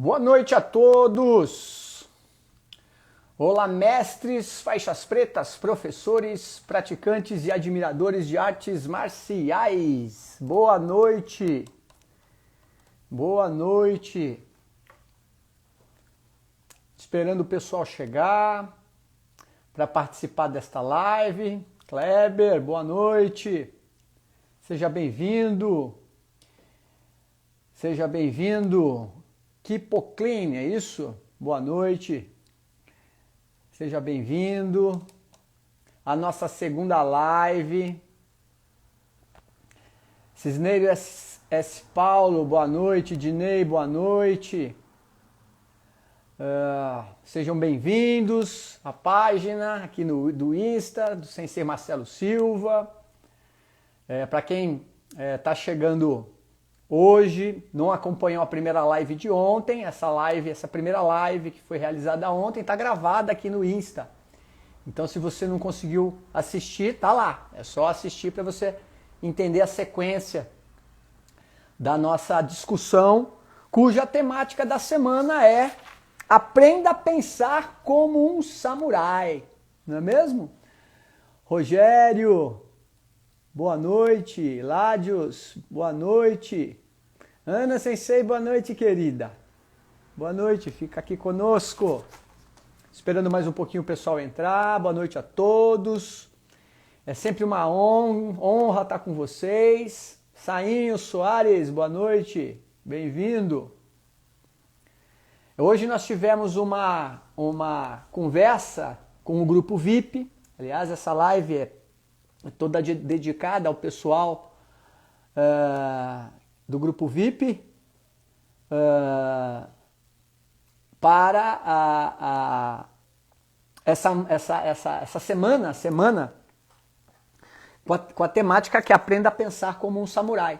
Boa noite a todos! Olá, mestres, faixas pretas, professores, praticantes e admiradores de artes marciais. Boa noite! Boa noite! Esperando o pessoal chegar para participar desta live. Kleber, boa noite! Seja bem-vindo! Seja bem-vindo! Kipocline, é isso? Boa noite! Seja bem-vindo à nossa segunda live. Cisneiro S. Paulo, boa noite. Dinei, boa noite. Sejam bem-vindos à página aqui do Insta, do Sensei Marcelo Silva. Para quem está chegando hoje, não acompanhou a primeira live de ontem, essa primeira live que foi realizada ontem está gravada aqui no Insta. Então, se você não conseguiu assistir, tá lá. É só assistir para você entender a sequência da nossa discussão, cuja temática da semana é Aprenda a pensar como um samurai. Não é mesmo? Rogério, boa noite. Ládios, boa noite. Ana Sensei, boa noite, querida. Boa noite, fica aqui conosco. Esperando mais um pouquinho o pessoal entrar. Boa noite a todos. É sempre uma honra estar com vocês. Sainho Soares, boa noite. Bem-vindo. Hoje nós tivemos uma conversa com o grupo VIP. Aliás, essa live é toda dedicada ao pessoal do grupo VIP para essa semana com a temática que aprenda a pensar como um samurai.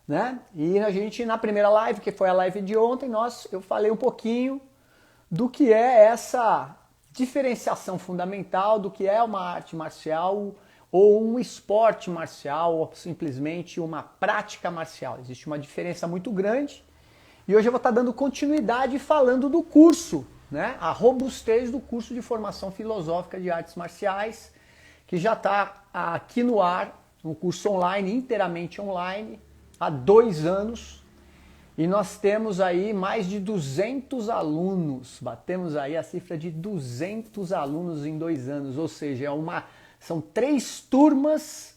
Né? E a gente, na primeira live, que foi a live de ontem, eu falei um pouquinho do que é essa diferenciação fundamental do que é uma arte marcial ou um esporte marcial ou simplesmente uma prática marcial. Existe uma diferença muito grande e hoje eu vou estar dando continuidade falando do curso, né? A robustez do curso de formação filosófica de artes marciais, que já está aqui no ar, um curso online, inteiramente online, há 2 anos, e nós temos aí mais de 200 alunos, batemos aí a cifra de 200 alunos em 2 anos, ou seja, são 3 turmas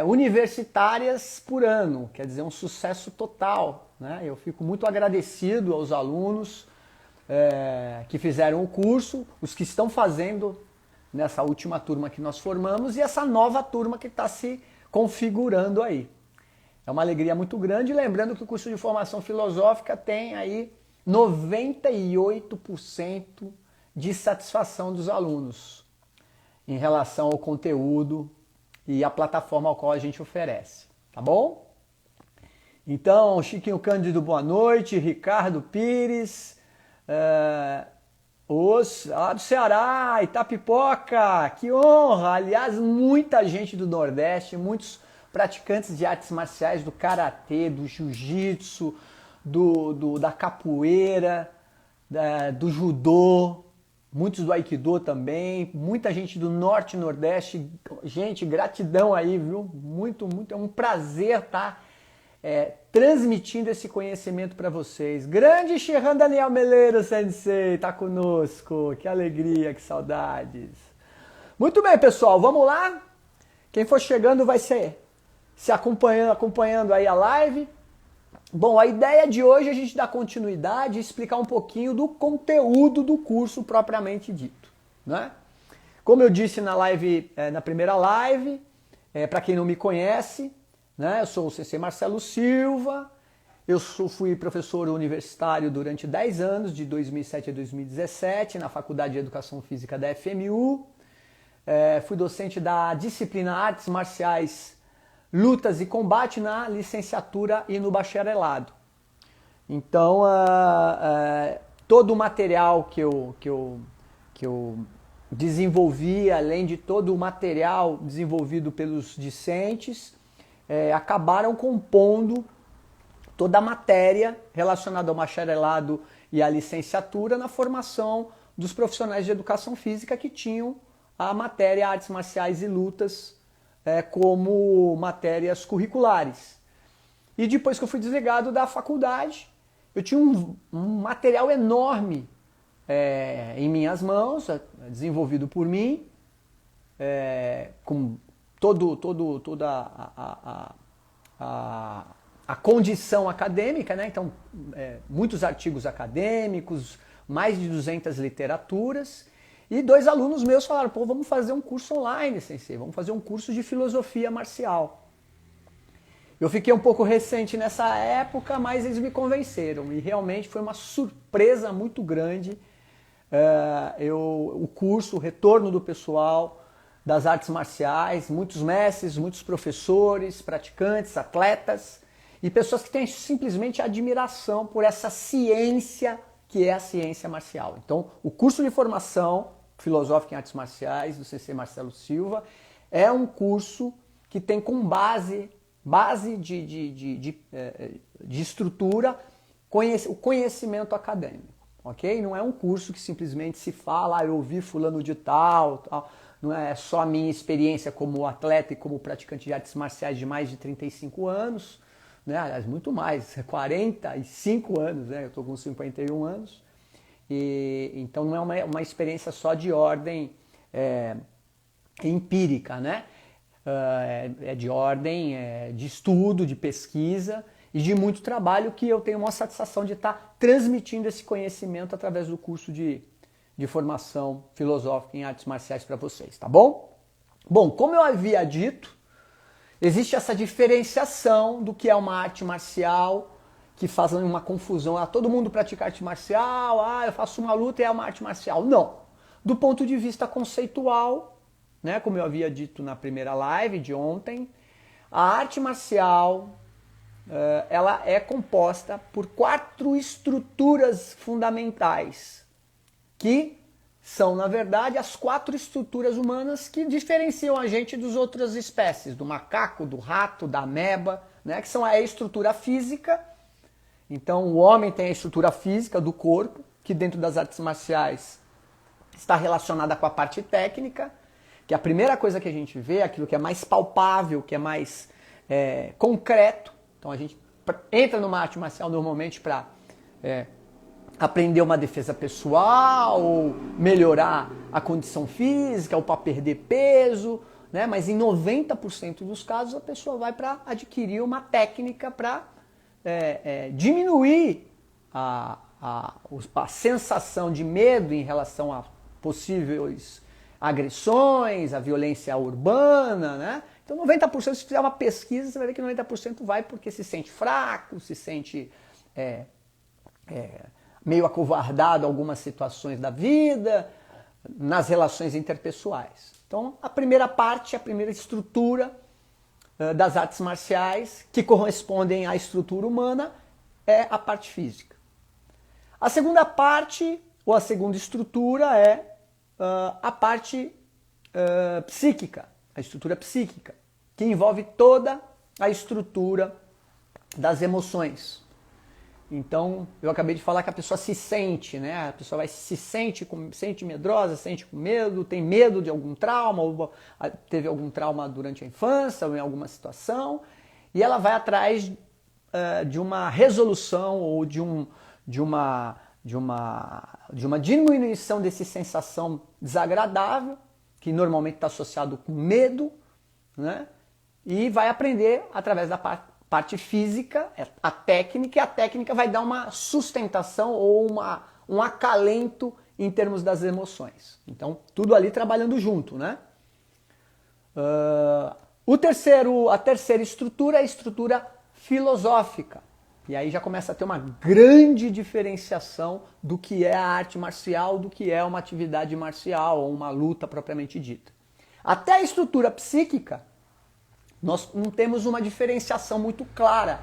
universitárias por ano, quer dizer, um sucesso total, né? Eu fico muito agradecido aos alunos que fizeram o curso, os que estão fazendo nessa última turma que nós formamos e essa nova turma que está se configurando aí. É uma alegria muito grande, lembrando que o curso de formação filosófica tem aí 98% de satisfação dos alunos em relação ao conteúdo e à plataforma ao qual a gente oferece, tá bom? Então, Chiquinho Cândido, boa noite, Ricardo Pires, lá do Ceará, Itapipoca, que honra! Aliás, muita gente do Nordeste, muitos praticantes de artes marciais, do karatê, do jiu-jitsu, da capoeira, do judô, muitos do aikido também, muita gente do norte e nordeste. Gente, gratidão aí, viu? Muito, é um prazer estar transmitindo esse conhecimento para vocês. Grande Shihan Daniel Meleiro Sensei, tá conosco, que alegria, que saudades. Muito bem, pessoal, vamos lá? Quem for chegando vai se acompanhando aí a live. Bom, a ideia de hoje é a gente dar continuidade e explicar um pouquinho do conteúdo do curso propriamente dito, né? Como eu disse na primeira live, para quem não me conhece, né, eu sou o Sensei Marcelo Silva, fui professor universitário durante 10 anos, de 2007 a 2017, na Faculdade de Educação Física da FMU, fui docente da disciplina Artes Marciais, Lutas e Combate na licenciatura e no bacharelado. Então, todo o material que eu desenvolvi, além de todo o material desenvolvido pelos discentes, acabaram compondo toda a matéria relacionada ao bacharelado e à licenciatura na formação dos profissionais de educação física que tinham a matéria artes marciais e lutas como matérias curriculares. E depois que eu fui desligado da faculdade, eu tinha um material enorme em minhas mãos, desenvolvido por mim, com toda a condição acadêmica, né? Então, muitos artigos acadêmicos, mais de 200 literaturas, e 2 alunos meus falaram, pô, vamos fazer um curso online, sensei, vamos fazer um curso de filosofia marcial. Eu fiquei um pouco recente nessa época, mas eles me convenceram, e realmente foi uma surpresa muito grande o curso, o retorno do pessoal das artes marciais, muitos mestres, muitos professores, praticantes, atletas, e pessoas que têm simplesmente admiração por essa ciência que é a ciência marcial. Então, o curso de formação filosófica em artes marciais do CC Marcelo Silva é um curso que tem como base de estrutura o conhecimento acadêmico, ok? Não é um curso que simplesmente se fala, eu ouvi fulano de tal, não é só a minha experiência como atleta e como praticante de artes marciais de mais de 35 anos, né? Aliás, muito mais, 45 anos, né? Eu estou com 51 anos, então não é uma experiência só de ordem empírica, né? É de ordem de estudo, de pesquisa e de muito trabalho que eu tenho uma satisfação de estar transmitindo esse conhecimento através do curso de formação filosófica em artes marciais para vocês, tá bom? Bom, como eu havia dito, existe essa diferenciação do que é uma arte marcial, que fazem uma confusão, todo mundo pratica arte marcial, eu faço uma luta e é uma arte marcial. Não, do ponto de vista conceitual, né, como eu havia dito na primeira live de ontem, a arte marcial ela é composta por 4 estruturas fundamentais, que são, na verdade, as 4 estruturas humanas que diferenciam a gente das outras espécies, do macaco, do rato, da ameba, né, que são a estrutura física. Então, o homem tem a estrutura física do corpo, que dentro das artes marciais está relacionada com a parte técnica, que a primeira coisa que a gente vê é aquilo que é mais palpável, que é mais concreto. Então a gente entra numa arte marcial normalmente para aprender uma defesa pessoal, ou melhorar a condição física, ou para perder peso, né? Mas em 90% dos casos a pessoa vai para adquirir uma técnica para diminuir a sensação de medo em relação a possíveis agressões, a violência urbana, né? Então 90%, se fizer uma pesquisa, você vai ver que 90% vai porque se sente fraco, se sente meio acovardado em algumas situações da vida, nas relações interpessoais. Então a primeira parte, a primeira estrutura das artes marciais, que correspondem à estrutura humana, é a parte física. A segunda parte, ou a segunda estrutura, é a parte psíquica, a estrutura psíquica, que envolve toda a estrutura das emoções. Então, eu acabei de falar que a pessoa se sente, né? A pessoa se sente medrosa, sente com medo, tem medo de algum trauma, ou teve algum trauma durante a infância, ou em alguma situação, e ela vai atrás de uma resolução ou de uma diminuição dessa sensação desagradável, que normalmente está associado com medo, né? E vai aprender através da parte física, a técnica, e a técnica vai dar uma sustentação ou um acalento em termos das emoções. Então, tudo ali trabalhando junto, né? A terceira estrutura é a estrutura filosófica. E aí já começa a ter uma grande diferenciação do que é a arte marcial, do que é uma atividade marcial ou uma luta propriamente dita. Até a estrutura psíquica, nós não temos uma diferenciação muito clara,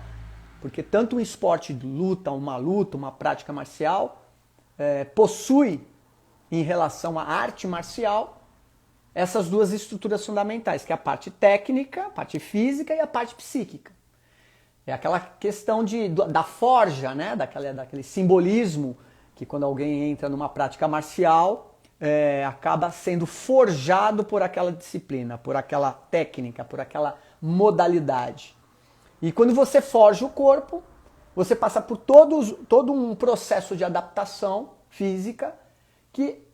porque tanto um esporte de luta, uma prática marcial, possui, em relação à arte marcial, essas 2 estruturas fundamentais, que é a parte técnica, a parte física e a parte psíquica. É aquela questão da forja, né? Daquele simbolismo que quando alguém entra numa prática marcial, acaba sendo forjado por aquela disciplina, por aquela técnica, por aquela modalidade. E quando você forja o corpo, você passa por todo um processo de adaptação física que,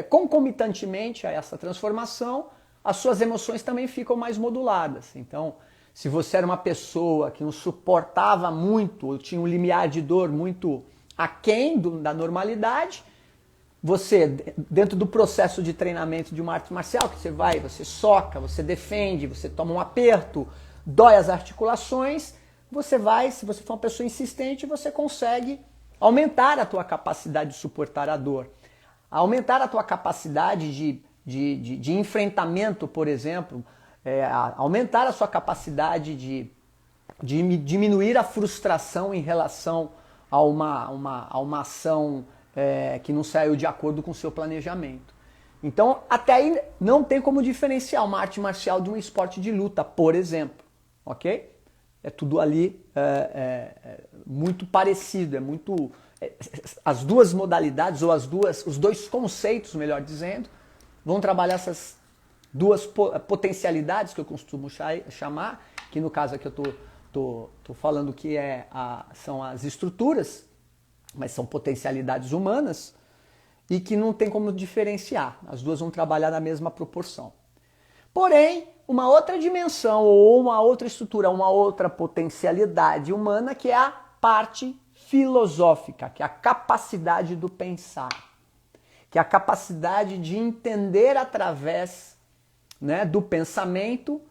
concomitantemente a essa transformação, as suas emoções também ficam mais moduladas. Então, se você era uma pessoa que não suportava muito, ou tinha um limiar de dor muito aquém da normalidade, você, dentro do processo de treinamento de uma arte marcial, que você soca, você defende, você toma um aperto, dói as articulações, se você for uma pessoa insistente, você consegue aumentar a tua capacidade de suportar a dor, aumentar a tua capacidade de enfrentamento, por exemplo, aumentar a sua capacidade de diminuir a frustração em relação a uma ação que não saiu de acordo com o seu planejamento. Então, até aí não tem como diferenciar uma arte marcial de um esporte de luta, por exemplo, ok? É tudo ali muito parecido, as duas modalidades, ou os dois conceitos, melhor dizendo, vão trabalhar essas duas potencialidades que eu costumo chamar, que no caso aqui eu tô falando que são as estruturas, mas são potencialidades humanas, e que não tem como diferenciar. As duas vão trabalhar na mesma proporção. Porém, uma outra dimensão, ou uma outra estrutura, uma outra potencialidade humana, que é a parte filosófica, que é a capacidade do pensar, que é a capacidade de entender através, né, do pensamento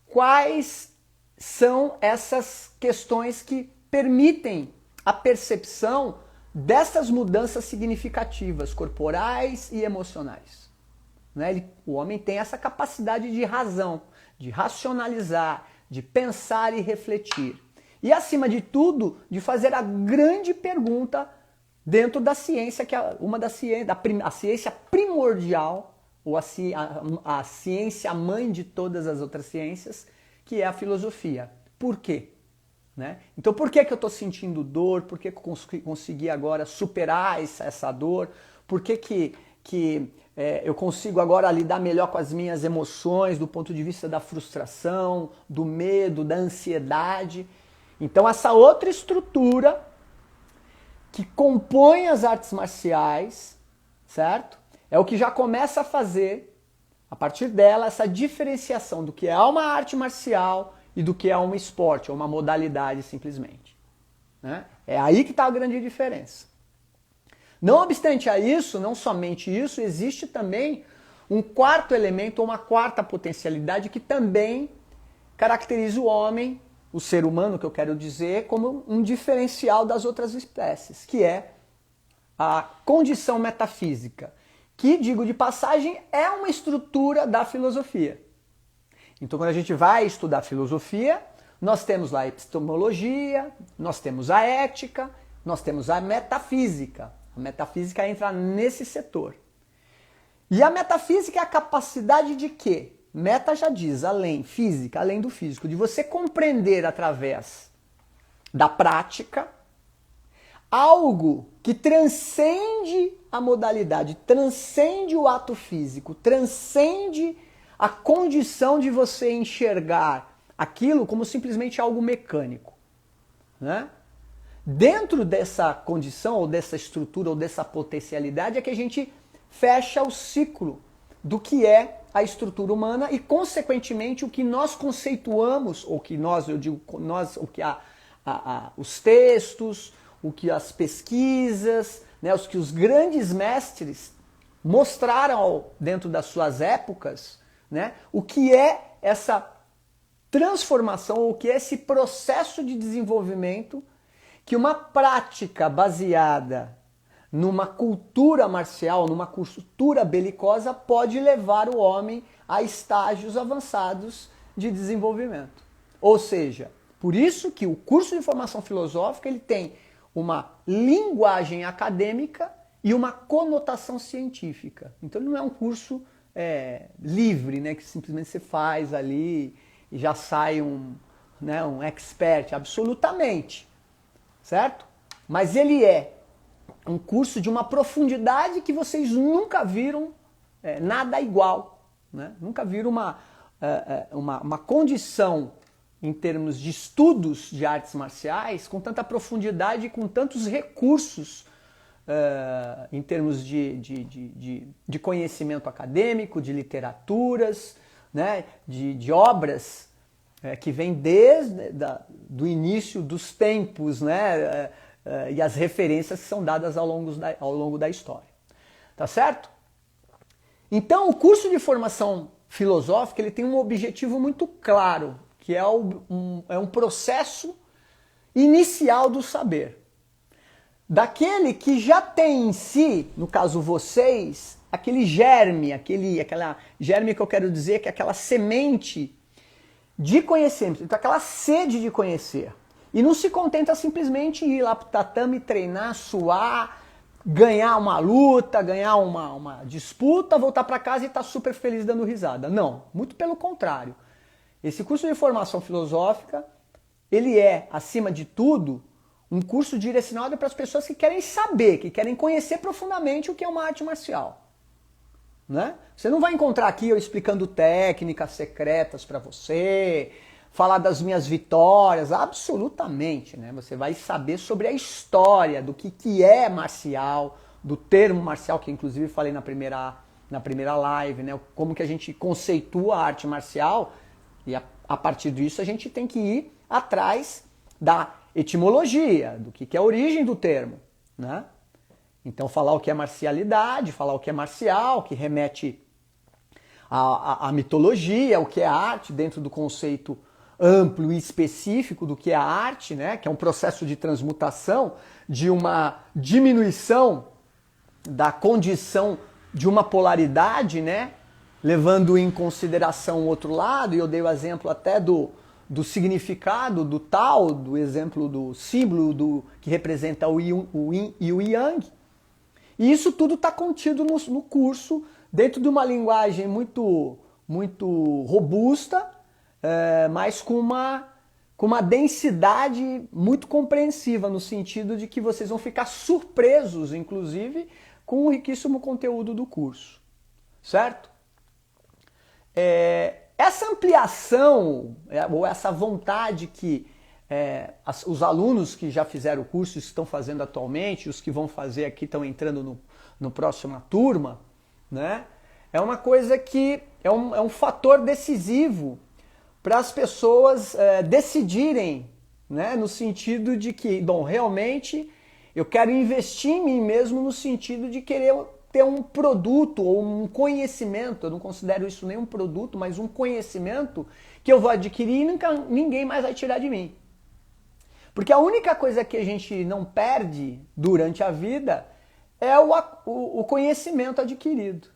quais são essas questões que permitem a percepção dessas mudanças significativas, corporais e emocionais. Né? O homem tem essa capacidade de razão, de racionalizar, de pensar e refletir. E, acima de tudo, de fazer a grande pergunta dentro da ciência, que é a ciência primordial, ou a ciência mãe de todas as outras ciências, que é a filosofia. Por quê? Né? Então, por que eu estou sentindo dor? Por que eu consegui agora superar essa dor? Por que eu consigo agora lidar melhor com as minhas emoções do ponto de vista da frustração, do medo, da ansiedade? Então, essa outra estrutura que compõe as artes marciais, certo? É o que já começa a fazer, a partir dela, essa diferenciação do que é uma arte marcial e do que é um esporte, ou uma modalidade simplesmente. Né? É aí que está a grande diferença. Não obstante a isso, não somente isso, existe também um quarto elemento, ou uma quarta potencialidade que também caracteriza o homem, o ser humano, que eu quero dizer, como um diferencial das outras espécies, que é a condição metafísica, que, digo de passagem, é uma estrutura da filosofia. Então, quando a gente vai estudar filosofia, nós temos lá a epistemologia, nós temos a ética, nós temos a metafísica. A metafísica entra nesse setor. E a metafísica é a capacidade de quê? Meta já diz, além, física, além do físico, de você compreender através da prática algo que transcende a modalidade, transcende o ato físico, transcende a condição de você enxergar aquilo como simplesmente algo mecânico. Né? Dentro dessa condição, ou dessa estrutura, ou dessa potencialidade, é que a gente fecha o ciclo do que é a estrutura humana e, consequentemente, o que nós conceituamos, ou que nós, eu digo, nós, o que os textos, o que as pesquisas, né, os que os grandes mestres mostraram dentro das suas épocas, né, o que é essa transformação, ou o que é esse processo de desenvolvimento que uma prática baseada numa cultura marcial, numa cultura belicosa, pode levar o homem a estágios avançados de desenvolvimento. Ou seja, por isso que o curso de formação filosófica ele tem uma linguagem acadêmica e uma conotação científica. Então ele não é um curso livre, né, que simplesmente você faz ali e já sai né, um expert, absolutamente, certo? Mas ele é um curso de uma profundidade que vocês nunca viram nada igual, né? Nunca viram uma condição em termos de estudos de artes marciais com tanta profundidade e com tantos recursos em termos de conhecimento acadêmico, de literaturas, né, de obras que vêm desde do início dos tempos, né, e as referências que são dadas ao longo da história. Tá certo? Então, o curso de formação filosófica ele tem um objetivo muito claro, que é um processo inicial do saber. Daquele que já tem em si, no caso vocês, aquele germe, aquela germe que eu quero dizer que é aquela semente de conhecimento, então aquela sede de conhecer. E não se contenta simplesmente em ir lá pro tatame, treinar, suar, ganhar uma luta, ganhar uma disputa, voltar para casa e estar super feliz dando risada. Não, muito pelo contrário. Esse curso de formação filosófica, ele é, acima de tudo, um curso direcionado para as pessoas que querem saber, que querem conhecer profundamente o que é uma arte marcial. Né? Você não vai encontrar aqui eu explicando técnicas secretas para você, falar das minhas vitórias, absolutamente. Né? Você vai saber sobre a história do que é marcial, do termo marcial, que inclusive falei na primeira live, né? Como que a gente conceitua a arte marcial, e a partir disso a gente tem que ir atrás da etimologia, do que é a origem do termo, né? Então falar o que é marcialidade, falar o que é marcial, que remete à mitologia, o que é arte dentro do conceito amplo e específico do que é a arte, né? Que é um processo de transmutação, de uma diminuição da condição de uma polaridade, né? Levando em consideração o outro lado, e eu dei o exemplo até do significado do Tao, do exemplo do símbolo que representa o Yin e o Yang. E isso tudo está contido no curso, dentro de uma linguagem muito robusta, mas com uma densidade muito compreensiva, no sentido de que vocês vão ficar surpresos, inclusive, com o riquíssimo conteúdo do curso. Certo? Essa ampliação, ou essa vontade que os alunos que já fizeram o curso estão fazendo atualmente, os que vão fazer aqui estão entrando no próxima turma, né? É uma coisa que é um fator decisivo para as pessoas decidirem, né? No sentido de que, bom, realmente eu quero investir em mim mesmo no sentido de querer ter um produto ou um conhecimento, eu não considero isso nem um produto, mas um conhecimento que eu vou adquirir e ninguém mais vai tirar de mim. Porque a única coisa que a gente não perde durante a vida é o conhecimento adquirido.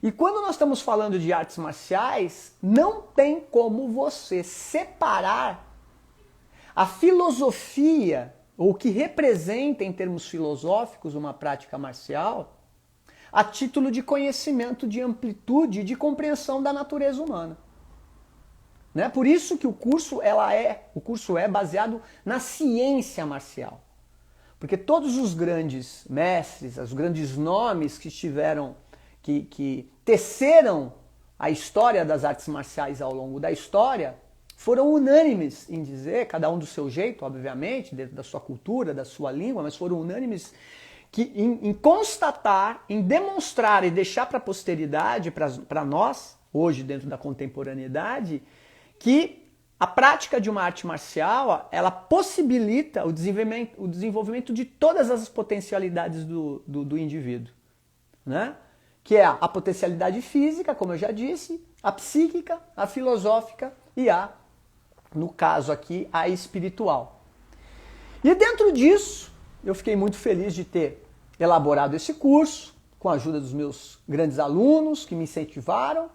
E quando nós estamos falando de artes marciais, não tem como você separar a filosofia, ou o que representa em termos filosóficos uma prática marcial, a título de conhecimento, de amplitude e de compreensão da natureza humana. Né? Por isso que o curso é baseado na ciência marcial. Porque todos os grandes mestres, os grandes nomes que que teceram a história das artes marciais ao longo da história, foram unânimes em dizer, cada um do seu jeito, obviamente, dentro da sua cultura, da sua língua, mas foram unânimes em constatar, em demonstrar e deixar para a posteridade, para nós, hoje dentro da contemporaneidade, que a prática de uma arte marcial, ela possibilita o desenvolvimento de todas as potencialidades do indivíduo, né? Que é a potencialidade física, como eu já disse, a psíquica, a filosófica e no caso aqui, a espiritual. E dentro disso, eu fiquei muito feliz de ter elaborado esse curso, com a ajuda dos meus grandes alunos que me incentivaram,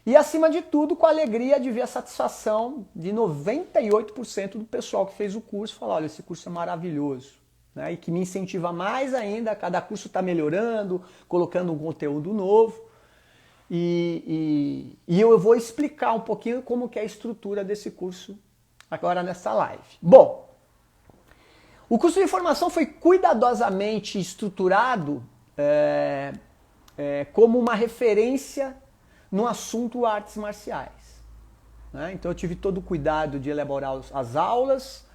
e acima de tudo, com a alegria de ver a satisfação de 98% do pessoal que fez o curso, falar, olha, esse curso é maravilhoso, né? E que me incentiva mais ainda, cada curso está melhorando, colocando um conteúdo novo, e eu vou explicar um pouquinho como que é a estrutura desse curso agora nessa live. Bom, o curso de formação foi cuidadosamente estruturado como uma referência no assunto artes marciais. Né? Então eu tive todo o cuidado de elaborar as aulas,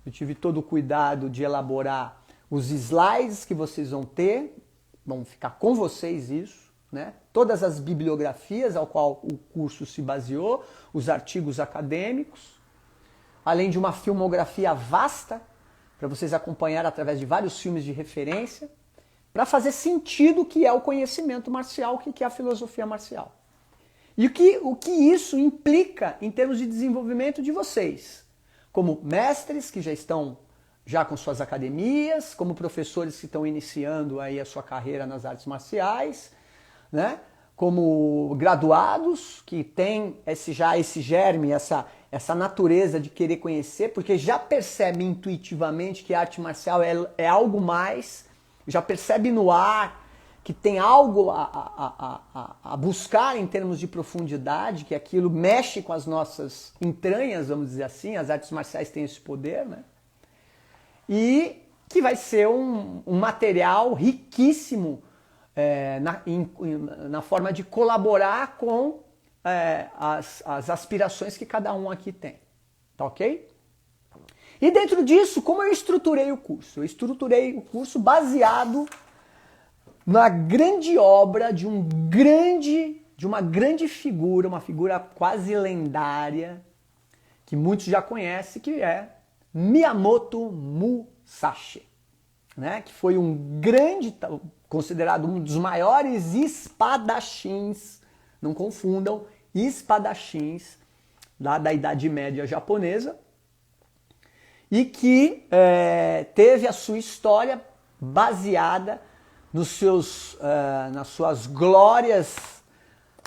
eu tive todo o cuidado de elaborar os slides que vocês vão ter, vão ficar com vocês isso, né? Todas as bibliografias ao qual o curso se baseou, os artigos acadêmicos, além de uma filmografia vasta, para vocês acompanhar através de vários filmes de referência, para fazer sentido o que é o conhecimento marcial, o que é a filosofia marcial. E o que isso implica em termos de desenvolvimento de vocês, como mestres que já estão com suas academias, como professores que estão iniciando aí a sua carreira nas artes marciais, né? Como graduados que têm esse germe, essa natureza de querer conhecer, porque já percebe intuitivamente que a arte marcial é algo mais, já percebe no ar que tem algo a buscar em termos de profundidade, que aquilo mexe com as nossas entranhas, vamos dizer assim, as artes marciais têm esse poder, né? E que vai ser um material riquíssimo na forma de colaborar com as aspirações que cada um aqui tem. Tá ok? E dentro disso, como eu estruturei o curso? Eu estruturei o curso baseado na grande obra de uma grande figura, uma figura quase lendária, que muitos já conhecem, que é Miyamoto Musashi, né? Que foi considerado um dos maiores espadachins, não confundam, espadachins lá da Idade Média japonesa, e que teve a sua história baseada nas suas glórias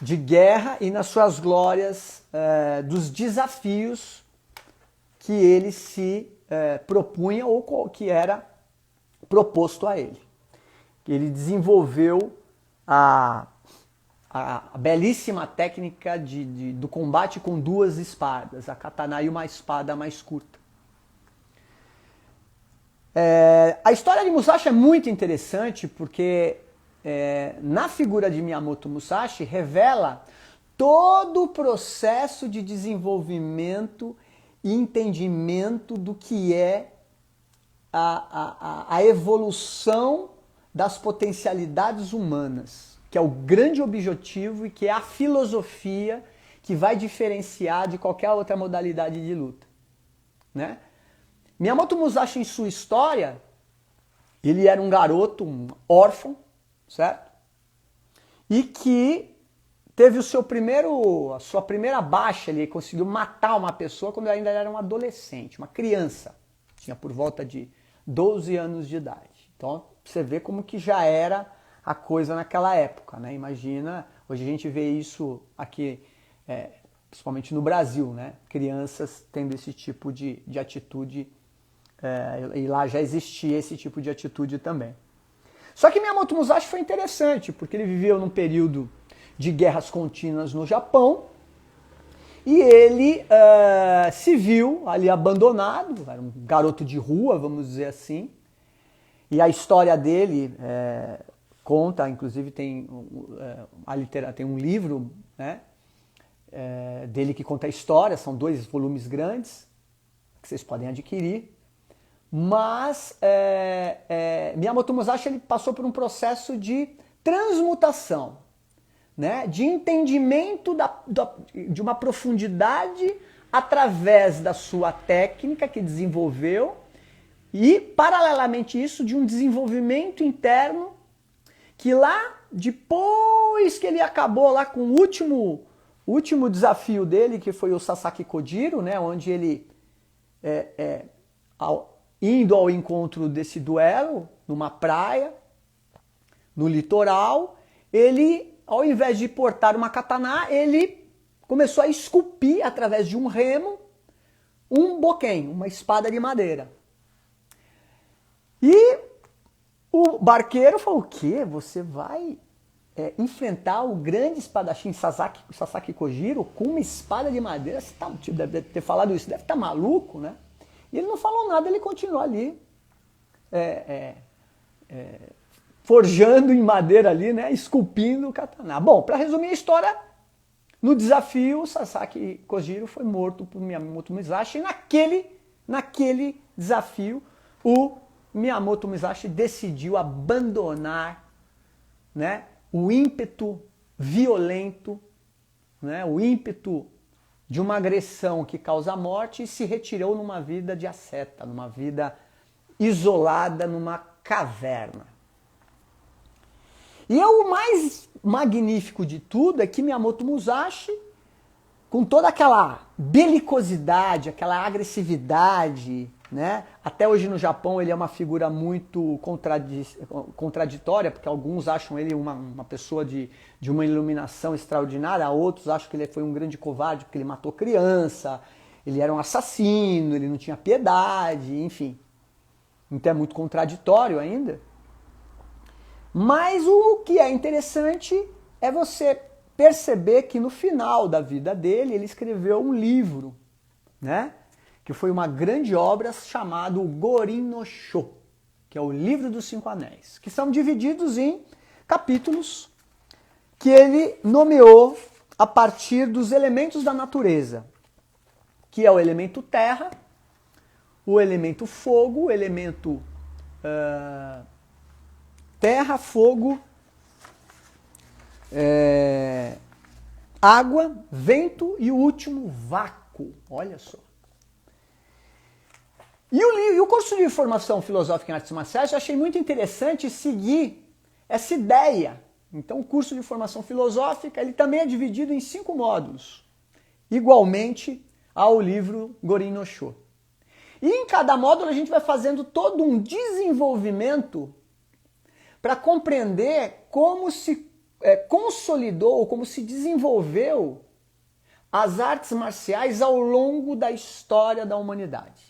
de guerra e nas suas glórias dos desafios que ele se propunha ou que era proposto a ele. Ele desenvolveu a belíssima técnica do combate com duas espadas, a katana e uma espada mais curta. A história de Musashi é muito interessante porque na figura de Miyamoto Musashi revela todo o processo de desenvolvimento e entendimento do que é a evolução das potencialidades humanas, que é o grande objetivo e que é a filosofia que vai diferenciar de qualquer outra modalidade de luta, né? Miyamoto Musashi, em sua história, ele era um garoto, um órfão, certo? E que teve a sua primeira baixa, ele conseguiu matar uma pessoa quando ele ainda era um adolescente, uma criança. Tinha por volta de 12 anos de idade. Então, você vê como que já era a coisa naquela época, né? Imagina, hoje a gente vê isso aqui, principalmente no Brasil, né? Crianças tendo esse tipo de atitude, e lá já existia esse tipo de atitude também. Só que Miyamoto Musashi foi interessante, porque ele viveu num período de guerras contínuas no Japão, e ele se viu ali abandonado, era um garoto de rua, vamos dizer assim, e a história dele conta, inclusive tem um livro, né, dele que conta a história, são 2 volumes grandes, que vocês podem adquirir, mas Miyamoto Musashi ele passou por um processo de transmutação, né, de entendimento de uma profundidade através da sua técnica que desenvolveu e, paralelamente isso, de um desenvolvimento interno que lá, depois que ele acabou lá com o último desafio dele, que foi o Sasaki Kojiro, né, onde ele, indo ao encontro desse duelo, numa praia, no litoral, ele, ao invés de portar uma katana, ele começou a esculpir, através de um remo, um boken, uma espada de madeira. E o barqueiro falou, o quê? Você vai enfrentar o grande espadachim Sasaki Kojiro com uma espada de madeira. Você deve ter falado isso, deve estar maluco, né? E ele não falou nada, ele continuou ali, forjando em madeira ali, né? Esculpindo o katana. Bom, para resumir a história, no desafio, Sasaki Kojiro foi morto por Miyamoto Musashi. E naquele desafio, o Miyamoto Musashi decidiu abandonar, né, o ímpeto violento, né, o ímpeto de uma agressão que causa morte e se retirou numa vida de asceta, numa vida isolada, numa caverna. E o mais magnífico de tudo é que Miyamoto Musashi, com toda aquela belicosidade, aquela agressividade, né? Até hoje no Japão ele é uma figura muito contraditória, porque alguns acham ele uma pessoa de uma iluminação extraordinária, outros acham que ele foi um grande covarde porque ele matou criança, ele era um assassino, ele não tinha piedade, enfim. Então é muito contraditório ainda. Mas o que é interessante é você perceber que no final da vida dele ele escreveu um livro, né? Que foi uma grande obra chamado Gorin no Sho, que é o livro dos 5 anéis, que são divididos em capítulos que ele nomeou a partir dos elementos da natureza, que é o elemento terra, o elemento fogo, o elemento terra, fogo, água, vento e o último, vácuo. Olha só. E o curso de formação filosófica em artes marciais eu achei muito interessante seguir essa ideia. Então o curso de formação filosófica ele também é dividido em 5 módulos, igualmente ao livro Gorin no Sho. E em cada módulo a gente vai fazendo todo um desenvolvimento para compreender como se consolidou, como se desenvolveu as artes marciais ao longo da história da humanidade.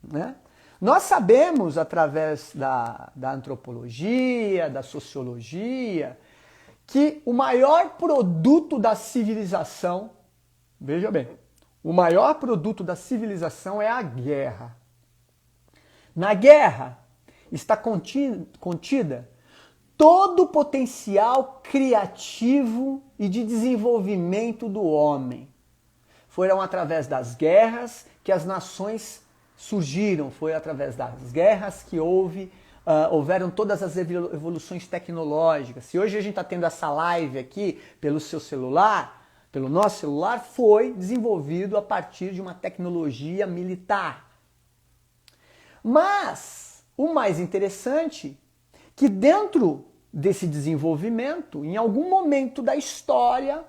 Né? Nós sabemos, através da antropologia, da sociologia, que o maior produto da civilização, veja bem, o maior produto da civilização é a guerra. Na guerra está contida todo o potencial criativo e de desenvolvimento do homem. Foram através das guerras que as nações surgiram, foi através das guerras que houveram todas as evoluções tecnológicas. Se hoje a gente está tendo essa live aqui pelo seu celular, pelo nosso celular, foi desenvolvido a partir de uma tecnologia militar. Mas o mais interessante que dentro desse desenvolvimento, em algum momento da história,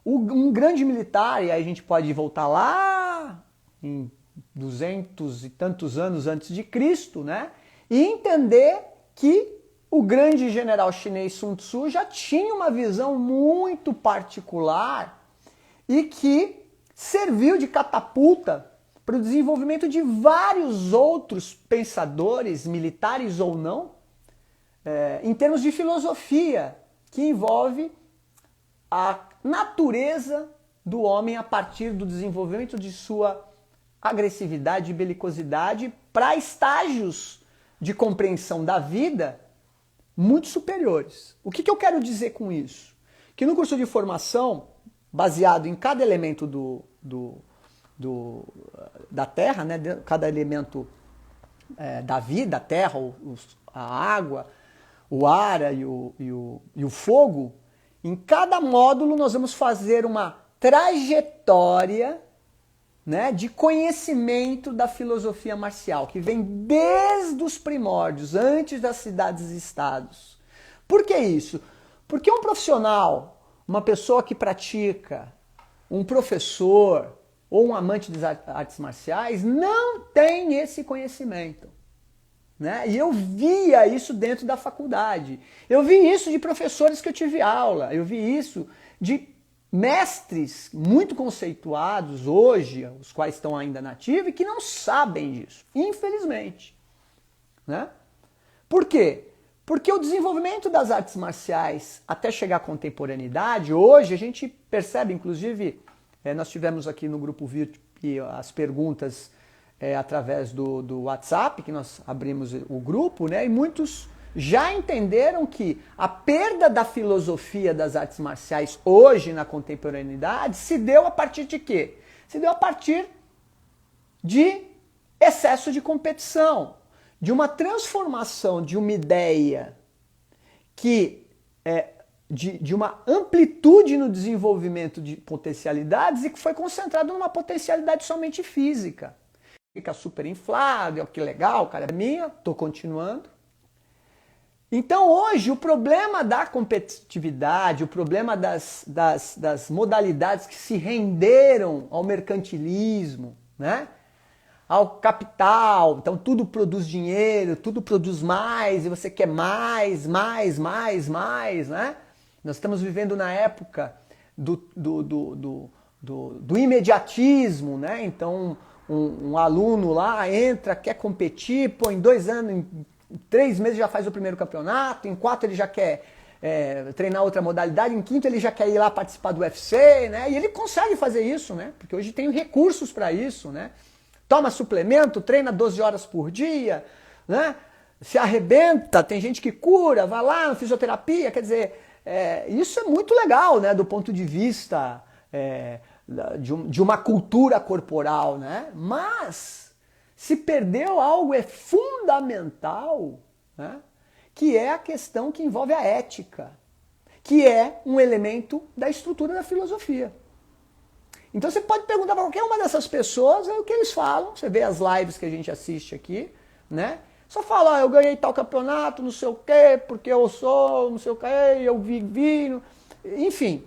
um grande militar, e aí a gente pode voltar lá em 200 e tantos anos antes de Cristo, né? E entender que o grande general chinês Sun Tzu já tinha uma visão muito particular e que serviu de catapulta para o desenvolvimento de vários outros pensadores, militares ou não, em termos de filosofia, que envolve a natureza do homem a partir do desenvolvimento de sua agressividade e belicosidade para estágios de compreensão da vida muito superiores. O que eu quero dizer com isso? Que no curso de formação, baseado em cada elemento da Terra, né, cada elemento da vida, a terra, a água, o ar e o fogo, em cada módulo nós vamos fazer uma trajetória, né, de conhecimento da filosofia marcial, que vem desde os primórdios, antes das cidades-estados. Por que isso? Porque um profissional, uma pessoa que pratica, um professor ou um amante das artes marciais não tem esse conhecimento. Né? E eu via isso dentro da faculdade. Eu vi isso de professores que eu tive aula. Eu vi isso de mestres muito conceituados hoje, os quais estão ainda nativos, e que não sabem disso, infelizmente. Né? Por quê? Porque o desenvolvimento das artes marciais até chegar à contemporaneidade, hoje a gente percebe, inclusive, nós tivemos aqui no grupo VIP as perguntas através do WhatsApp, que nós abrimos o grupo, né? E muitos já entenderam que a perda da filosofia das artes marciais hoje na contemporaneidade se deu a partir de quê? Se deu a partir de excesso de competição, de uma transformação de uma ideia que de uma amplitude no desenvolvimento de potencialidades e que foi concentrado numa potencialidade somente física. Fica super inflado, que legal, cara, é minha, tô continuando. Então hoje o problema da competitividade, o problema das modalidades que se renderam ao mercantilismo, né? Ao capital, então tudo produz dinheiro, tudo produz mais, e você quer mais, né? Nós estamos vivendo na época do imediatismo, né? Então um aluno lá entra, quer competir, pô, em 2 anos, em 3 meses já faz o primeiro campeonato, em 4 ele já quer treinar outra modalidade, em 5º ele já quer ir lá participar do UFC, né? E ele consegue fazer isso, né? Porque hoje tem recursos para isso, né? Toma suplemento, treina 12 horas por dia, né? Se arrebenta, tem gente que cura, vai lá na fisioterapia, quer dizer, isso é muito legal, né? Do ponto de vista de uma cultura corporal, né? Mas se perdeu algo fundamental, né? Que é a questão que envolve a ética, que é um elemento da estrutura da filosofia. Então você pode perguntar para qualquer uma dessas pessoas o que eles falam. Você vê as lives que a gente assiste aqui, né? Só fala, eu ganhei tal campeonato, não sei o quê, porque eu sou, não sei o quê, eu vivi, enfim.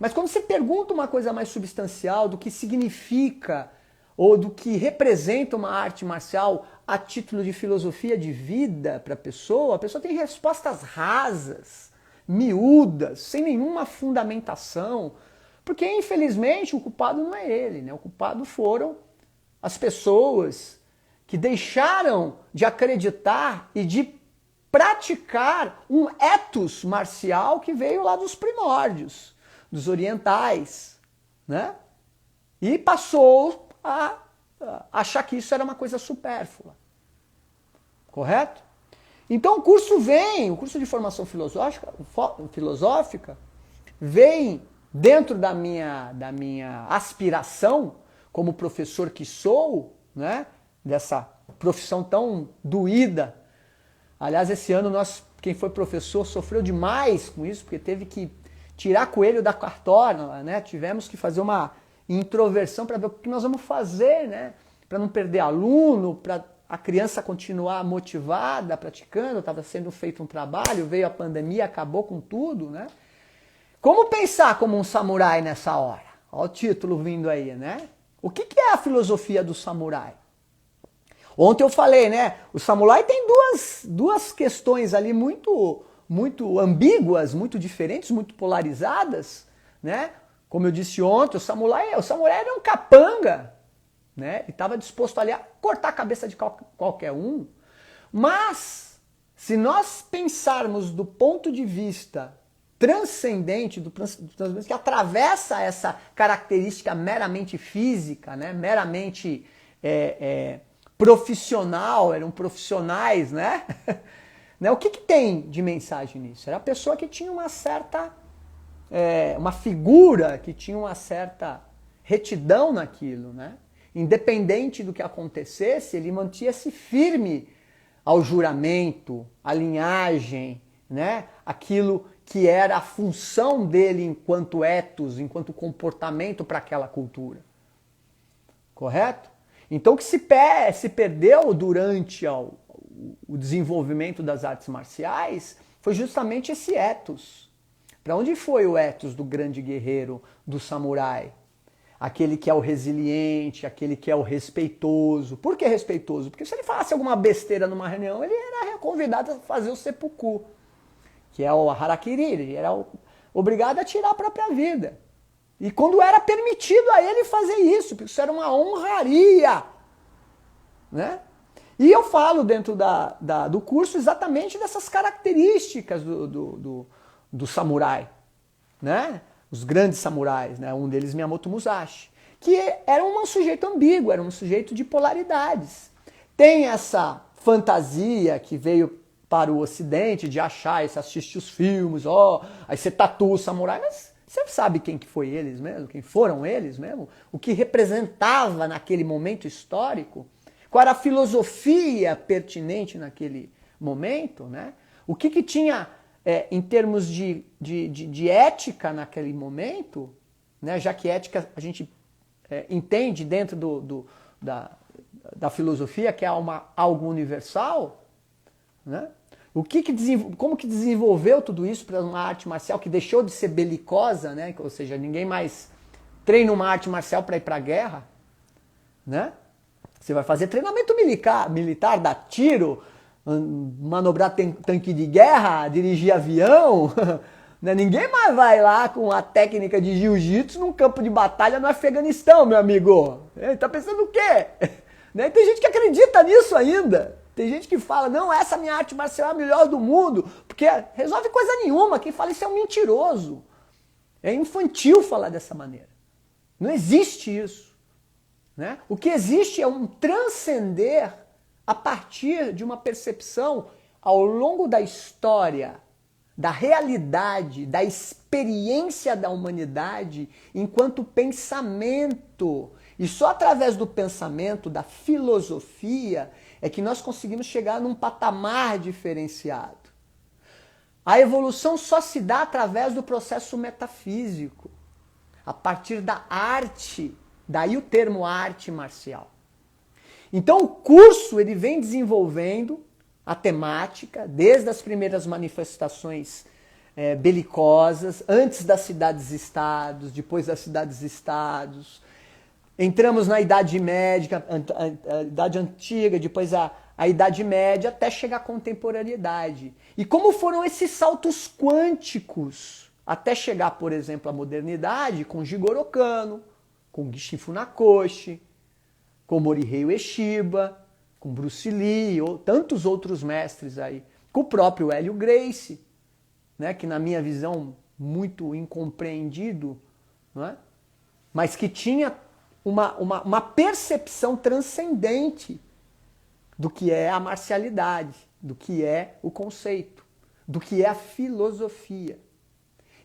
Mas quando você pergunta uma coisa mais substancial do que significa ou do que representa uma arte marcial a título de filosofia de vida para a pessoa tem respostas rasas, miúdas, sem nenhuma fundamentação. Porque, infelizmente, o culpado não é ele, né? O culpado foram as pessoas que deixaram de acreditar e de praticar um ethos marcial que veio lá dos primórdios, dos orientais, né? E passou a achar que isso era uma coisa supérflua. Correto? Então o curso de formação filosófica vem dentro da minha aspiração como professor que sou, né, dessa profissão tão doída. Aliás, esse ano quem foi professor sofreu demais com isso, porque teve que tirar coelho da cartola, né? Tivemos que fazer uma introversão para ver o que nós vamos fazer, né? Para não perder aluno, para a criança continuar motivada, praticando. Estava sendo feito um trabalho, veio a pandemia, acabou com tudo, né? Como pensar como um samurai nessa hora? Olha o título vindo aí, né? O que é a filosofia do samurai? Ontem eu falei, né? O samurai tem duas questões ali muito ambíguas, muito diferentes, muito polarizadas, né? Como eu disse ontem, o samurai era um capanga, né? E estava disposto ali a cortar a cabeça de qualquer um. Mas, se nós pensarmos do ponto de vista transcendente, que atravessa essa característica meramente física, né? Meramente profissional, eram profissionais, né? O que tem de mensagem nisso? Era a pessoa que tinha uma certa, uma figura que tinha uma certa retidão naquilo, né? Independente do que acontecesse, ele mantinha-se firme ao juramento, à linhagem, né? Aquilo que era a função dele enquanto ethos, enquanto comportamento para aquela cultura. Correto? Então o que se perdeu durante o desenvolvimento das artes marciais foi justamente esse ethos. Para onde foi o ethos do grande guerreiro, do samurai? Aquele que é o resiliente, aquele que é o respeitoso. Por que respeitoso? Porque se ele falasse alguma besteira numa reunião, ele era convidado a fazer o seppuku, que é o harakiri, ele era obrigado a tirar a própria vida. E quando era permitido a ele fazer isso, porque isso era uma honraria, né? E eu falo dentro do curso exatamente dessas características do samurai, né? Os grandes samurais, né? Um deles Miyamoto Musashi, que era um sujeito ambíguo, era um sujeito de polaridades. Tem essa fantasia que veio para o Ocidente de achar, você assiste os filmes, aí você tatua o samurai, mas você sabe quem que foi eles mesmo, quem foram eles mesmo, o que representava naquele momento histórico, qual era a filosofia pertinente naquele momento, né? O que tinha em termos de ética naquele momento, né? Já que ética a gente entende dentro da filosofia que é algo universal, né? Como que desenvolveu tudo isso para uma arte marcial que deixou de ser belicosa, né? Ou seja, ninguém mais treina uma arte marcial para ir para a guerra, né? Você vai fazer treinamento militar, dar tiro, manobrar tanque de guerra, dirigir avião. Né? Ninguém mais vai lá com a técnica de jiu-jitsu num campo de batalha no Afeganistão, meu amigo. Tá pensando o quê? Né? Tem gente que acredita nisso ainda. Tem gente que fala, não, essa minha arte marcial é a melhor do mundo, porque resolve coisa nenhuma. Quem fala isso é um mentiroso. É infantil falar dessa maneira. Não existe isso. Né? O que existe é um transcender a partir de uma percepção ao longo da história, da realidade, da experiência da humanidade enquanto pensamento. E só através do pensamento, da filosofia, é que nós conseguimos chegar num patamar diferenciado. A evolução só se dá através do processo metafísico, a partir da arte. Daí o termo arte marcial. Então o curso ele vem desenvolvendo a temática desde as primeiras manifestações belicosas, antes das cidades-estados, depois das cidades-estados. Entramos na Idade Média, a Idade Antiga, depois a Idade Média, até chegar à contemporaneidade. E como foram esses saltos quânticos até chegar, por exemplo, à modernidade com Jigoro Kano, com Gishin Funakoshi, com Morihei Ueshiba, com Bruce Lee, ou tantos outros mestres aí, com o próprio Hélio Gracie, né, que na minha visão muito incompreendido, não é? Mas que tinha uma percepção transcendente do que é a marcialidade, do que é o conceito, do que é a filosofia.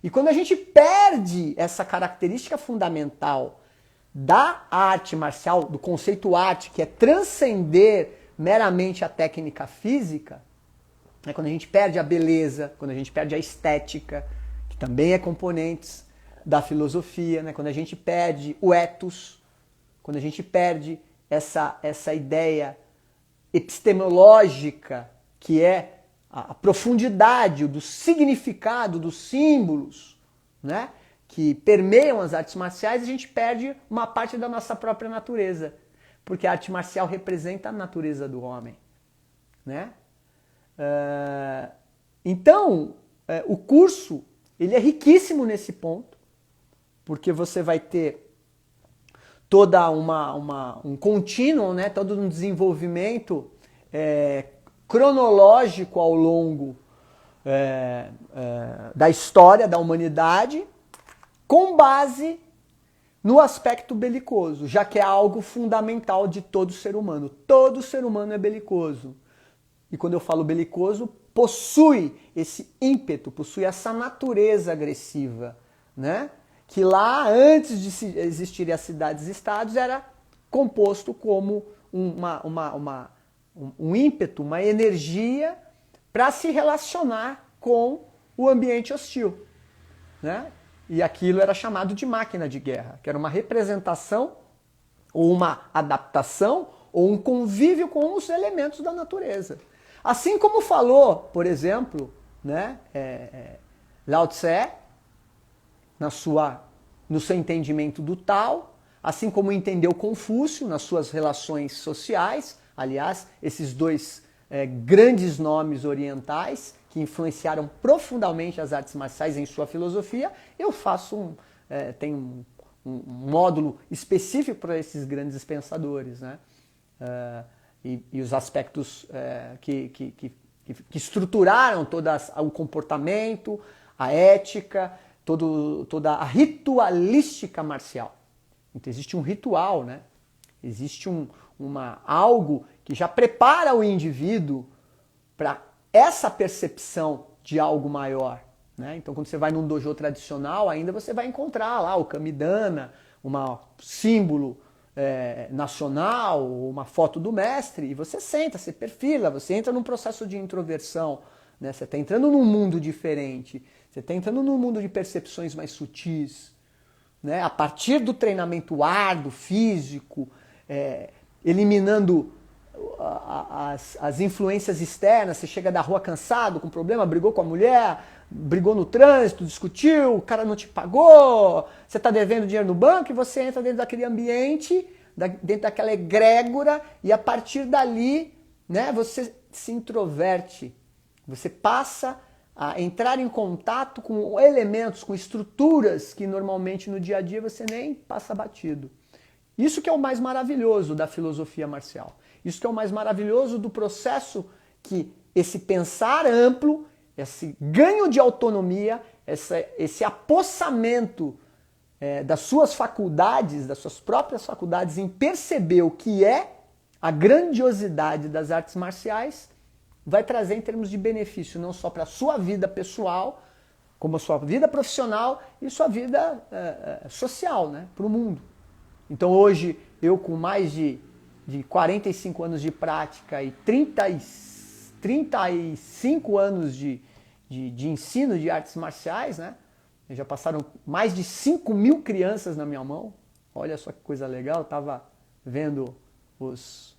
E quando a gente perde essa característica fundamental da arte marcial, do conceito arte, que é transcender meramente a técnica física, né, quando a gente perde a beleza, quando a gente perde a estética, que também é componentes da filosofia, né, quando a gente perde o ethos, quando a gente perde essa ideia epistemológica, que é a profundidade do significado dos símbolos, né, que permeiam as artes marciais, a gente perde uma parte da nossa própria natureza, porque a arte marcial representa a natureza do homem, né? Então, o curso ele é riquíssimo nesse ponto, porque você vai ter toda um contínuo, né? Todo um desenvolvimento cronológico ao longo da história da humanidade, com base no aspecto belicoso, já que é algo fundamental de todo ser humano. Todo ser humano é belicoso. E quando eu falo belicoso, possui esse ímpeto, possui essa natureza agressiva, né? Que lá, antes de existirem as cidades-estados, era composto como um ímpeto, uma energia para se relacionar com o ambiente hostil, né? E aquilo era chamado de máquina de guerra, que era uma representação, ou uma adaptação, ou um convívio com os elementos da natureza. Assim como falou, por exemplo, né, Lao Tse, no seu entendimento do Tao, assim como entendeu Confúcio nas suas relações sociais. Aliás, esses dois grandes nomes orientais que influenciaram profundamente as artes marciais em sua filosofia, eu faço tenho um módulo específico para esses grandes pensadores, né? e os aspectos que estruturaram todo o comportamento, a ética, toda a ritualística marcial. Então existe um ritual, né? Existe algo que já prepara o indivíduo para essa percepção de algo maior, né? Então quando você vai num dojo tradicional, ainda você vai encontrar lá o kamidana, um símbolo nacional, uma foto do mestre, e você senta, você perfila, você entra num processo de introversão, né? Você está entrando num mundo diferente, você está entrando num mundo de percepções mais sutis, né? A partir do treinamento árduo, físico, eliminando as influências externas. Você chega da rua cansado, com problema, brigou com a mulher, brigou no trânsito, discutiu, o cara não te pagou, você está devendo dinheiro no banco, e você entra dentro daquele ambiente, dentro daquela egrégora, e a partir dali, né, você se introverte, você passa a entrar em contato com elementos, com estruturas que normalmente no dia a dia você nem passa batido. Isso que é o mais maravilhoso da filosofia marcial. Isso que é o mais maravilhoso do processo, que esse pensar amplo, esse ganho de autonomia, esse apossamento das suas faculdades, das suas próprias faculdades, em perceber o que é a grandiosidade das artes marciais, vai trazer em termos de benefício não só para a sua vida pessoal, como a sua vida profissional e sua vida social, né, para o mundo. Então hoje, eu com mais de 45 anos de prática e 35 anos de ensino de artes marciais, né? Já passaram mais de 5.000 crianças na minha mão. Olha só que coisa legal, eu estava vendo os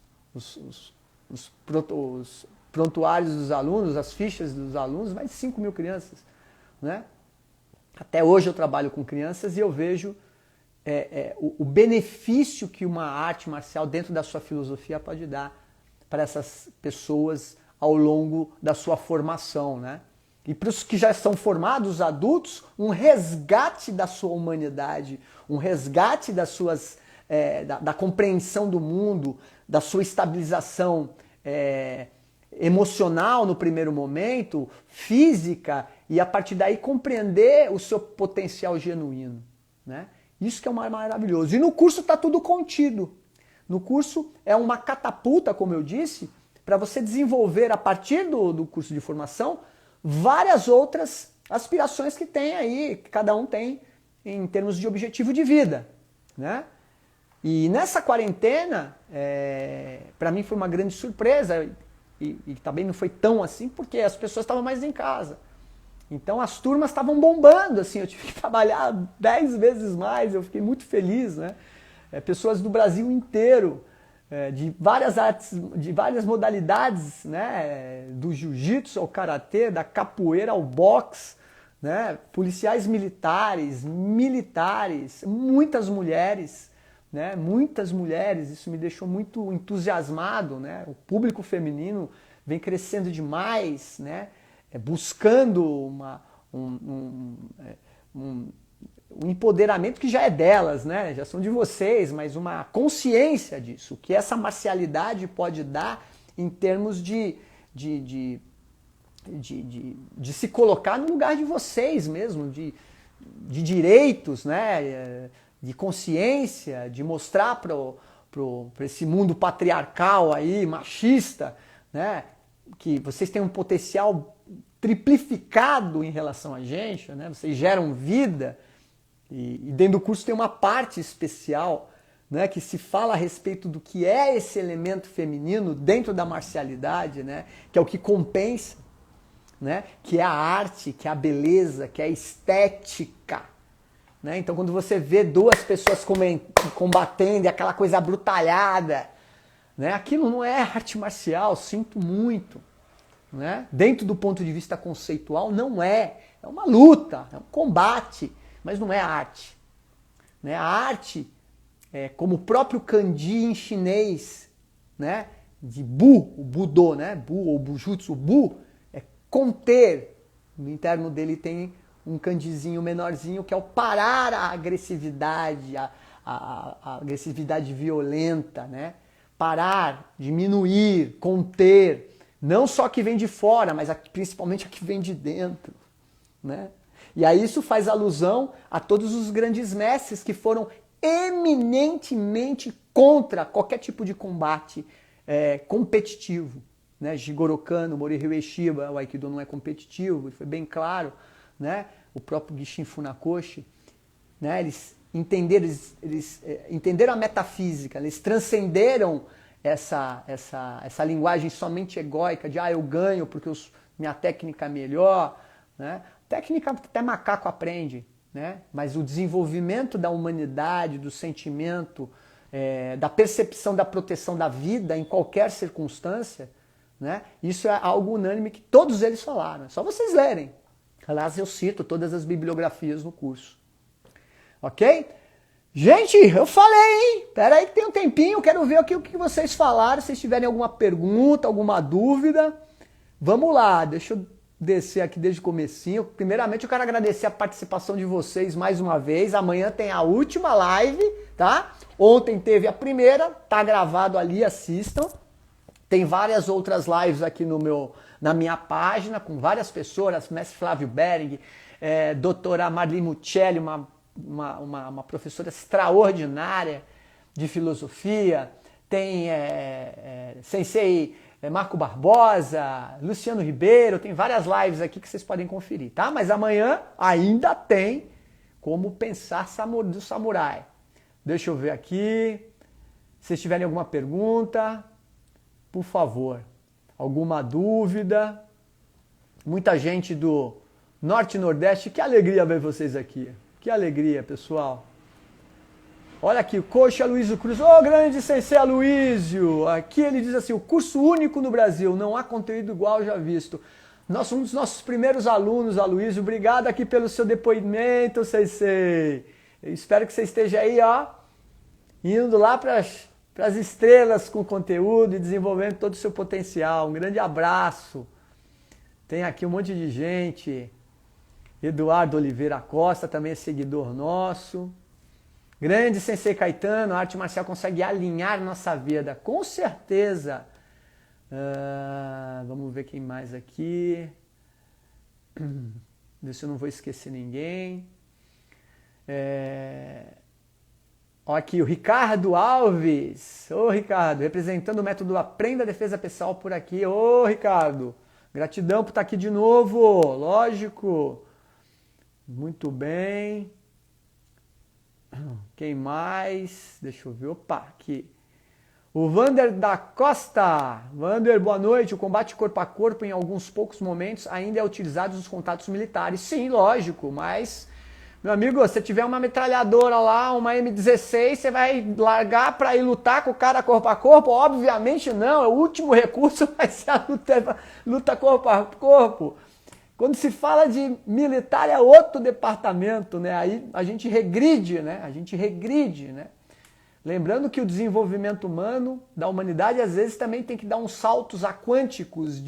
prontuários dos alunos, as fichas dos alunos, mais de 5.000 crianças, né? Até hoje eu trabalho com crianças e eu vejo o benefício que uma arte marcial dentro da sua filosofia pode dar para essas pessoas ao longo da sua formação, né? E para os que já são formados adultos, um resgate da sua humanidade, um resgate das suas, da compreensão do mundo, da sua estabilização emocional no primeiro momento, física, e a partir daí compreender o seu potencial genuíno, né? Isso que é o mais maravilhoso. E no curso está tudo contido. No curso é uma catapulta, como eu disse, para você desenvolver, a partir do curso de formação, várias outras aspirações que tem aí, que cada um tem em termos de objetivo de vida, né? E nessa quarentena, para mim foi uma grande surpresa, e também não foi tão assim, porque as pessoas estavam mais em casa. Então as turmas estavam bombando, assim, eu tive que trabalhar 10 vezes mais, eu fiquei muito feliz, né? Pessoas do Brasil inteiro, de várias artes, de várias modalidades, né? Do jiu-jitsu ao karatê, da capoeira ao boxe, né? Policiais militares, muitas mulheres, né? Muitas mulheres, isso me deixou muito entusiasmado, né? O público feminino vem crescendo demais, né? Buscando um empoderamento que já é delas, né? Já são de vocês, mas uma consciência disso, o que essa marcialidade pode dar em termos de se colocar no lugar de vocês mesmo, de direitos, né? De consciência, de mostrar para esse mundo patriarcal aí, machista, né? Que vocês têm um potencial triplificado em relação a gente, né? Vocês geram vida, e dentro do curso tem uma parte especial, né, que se fala a respeito do que é esse elemento feminino dentro da marcialidade, né, que é o que compensa, né, que é a arte, que é a beleza, que é a estética, né? Então quando você vê duas pessoas combatendo, aquela coisa abrutalhada, né, aquilo não é arte marcial, sinto muito. Né? Dentro do ponto de vista conceitual, não é. É uma luta, é um combate, mas não é arte. Né? A arte, como o próprio kanji em chinês, né? De bu, o budô, né? Bu ou bujutsu, o bu é conter. No interno dele tem um kanjizinho menorzinho que é o parar a agressividade, a agressividade violenta, né? parar, diminuir, conter, não só a que vem de fora, mas principalmente a que vem de dentro, né? E aí isso faz alusão a todos os grandes mestres que foram eminentemente contra qualquer tipo de combate competitivo, né? Jigoro Kano, Morihei Ueshiba, o Aikido não é competitivo, foi bem claro, né? O próprio Gishin Funakoshi, né? Eles entenderam a metafísica, eles transcenderam essa linguagem somente egóica de eu ganho porque minha técnica é melhor, né? Técnica até macaco aprende, né? Mas o desenvolvimento da humanidade, do sentimento, da percepção da proteção da vida em qualquer circunstância, né? Isso é algo unânime que todos eles falaram. É só vocês lerem. Aliás, eu cito todas as bibliografias no curso. Ok? Gente, eu falei, hein? Pera aí que tem um tempinho, quero ver aqui o que vocês falaram. Se tiverem alguma pergunta, alguma dúvida, vamos lá. Deixa eu descer aqui desde o comecinho. Primeiramente, eu quero agradecer a participação de vocês mais uma vez. Amanhã tem a última live, tá? Ontem teve a primeira, tá gravado ali, assistam. Tem várias outras lives aqui na minha página, com várias pessoas, mestre Flávio Bering, doutora Marli Muccelli, uma professora extraordinária de filosofia, tem sensei Marco Barbosa, Luciano Ribeiro, tem várias lives aqui que vocês podem conferir, tá? Mas amanhã ainda tem como pensar do samurai. Deixa eu ver aqui, se vocês tiverem alguma pergunta, por favor, alguma dúvida. Muita gente do Norte e Nordeste, que alegria ver vocês aqui. Que alegria, pessoal. Olha aqui, o Coxa Aloysio Cruz. Ô, grande Sensei Aloysio. Aqui ele diz assim, o curso único no Brasil, não há conteúdo igual já visto. Um dos nossos primeiros alunos, Aloysio, obrigado aqui pelo seu depoimento, Sensei. Eu espero que você esteja aí, ó, indo lá para as estrelas com conteúdo e desenvolvendo todo o seu potencial. Um grande abraço. Tem aqui um monte de gente. Eduardo Oliveira Costa também é seguidor nosso. Grande Sensei Caetano, a arte marcial consegue alinhar nossa vida. Com certeza. Vamos ver quem mais aqui. Ver se eu não vou esquecer ninguém. Olha aqui, o Ricardo Alves. Ô, Ricardo, representando o método Aprenda a Defesa Pessoal por aqui. Ô, Ricardo, gratidão por estar aqui de novo. Lógico. Muito bem. Quem mais? Deixa eu ver. Opa, aqui. O Vander da Costa. Vander, boa noite. O combate corpo a corpo, em alguns poucos momentos, ainda é utilizado nos contatos militares. Sim, lógico, mas, meu amigo, se tiver uma metralhadora lá, uma M16, você vai largar para ir lutar com o cara corpo a corpo? Obviamente não. É o último recurso, vai ser a luta corpo a corpo. Quando se fala de militar é outro departamento, né? Aí a gente regride, né? Lembrando que o desenvolvimento humano da humanidade às vezes também tem que dar uns saltos aquânticos.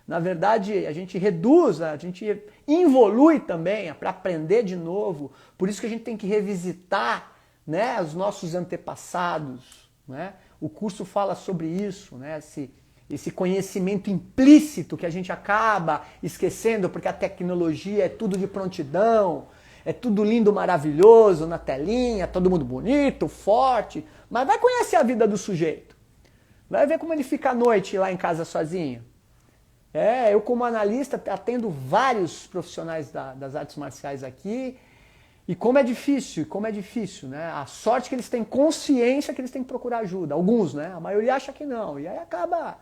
Na verdade, a gente reduz, a gente involui também para aprender de novo. Por isso que a gente tem que revisitar, né, os nossos antepassados, né? O curso fala sobre isso, né? Esse conhecimento implícito que a gente acaba esquecendo porque a tecnologia é tudo de prontidão, é tudo lindo, maravilhoso na telinha, todo mundo bonito, forte, mas vai conhecer a vida do sujeito. Vai ver como ele fica à noite lá em casa sozinho. Eu como analista atendo vários profissionais das artes marciais aqui e como é difícil, né? A sorte que eles têm consciência que eles têm que procurar ajuda. Alguns, né? A maioria acha que não. E aí acaba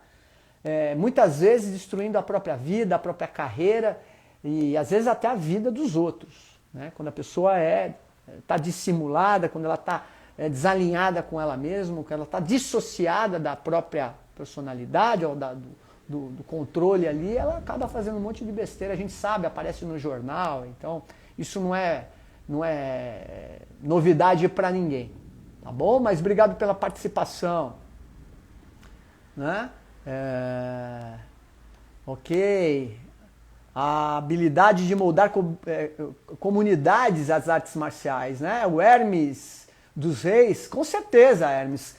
muitas vezes destruindo a própria vida, a própria carreira e às vezes até a vida dos outros, né? Quando a pessoa está dissimulada, quando ela está desalinhada com ela mesma, quando ela está dissociada da própria personalidade ou do controle ali, ela acaba fazendo um monte de besteira, a gente sabe, aparece no jornal, então isso não é novidade para ninguém, tá bom? Mas obrigado pela participação, né? Ok. A habilidade de moldar comunidades às artes marciais, né? O Hermes dos Reis, com certeza, Hermes.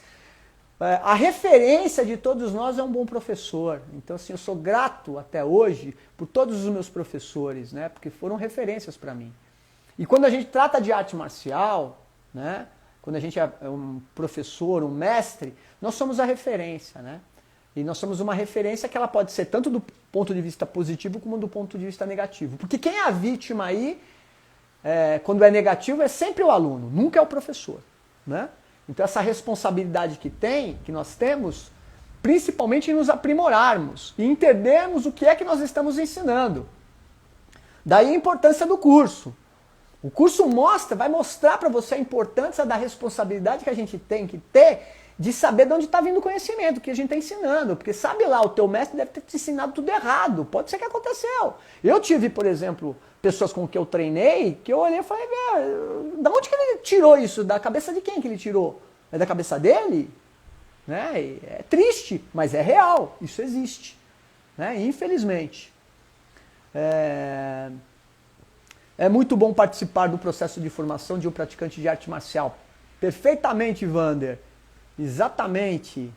A referência de todos nós é um bom professor. Então, assim, eu sou grato até hoje por todos os meus professores, né? Porque foram referências para mim. E quando a gente trata de arte marcial, né? Quando a gente é um professor, um mestre, nós somos a referência, né? E nós somos uma referência que ela pode ser tanto do ponto de vista positivo como do ponto de vista negativo. Porque quem é a vítima aí, quando é negativo, é sempre o aluno, nunca é o professor, né? Então essa responsabilidade que nós temos, principalmente em nos aprimorarmos e entendermos o que é que nós estamos ensinando. Daí a importância do curso. O curso vai mostrar para você a importância da responsabilidade que a gente tem que ter de saber de onde está vindo o conhecimento que a gente está ensinando. Porque sabe lá, o teu mestre deve ter te ensinado tudo errado. Pode ser que aconteceu. Eu tive, por exemplo, pessoas com que eu treinei, que eu olhei e falei, da onde que ele tirou isso? Da cabeça de quem que ele tirou? É da cabeça dele? Né? É triste, mas é real. Isso existe. Né? Infelizmente. É muito bom participar do processo de formação de um praticante de arte marcial. Perfeitamente, Vander. Exatamente.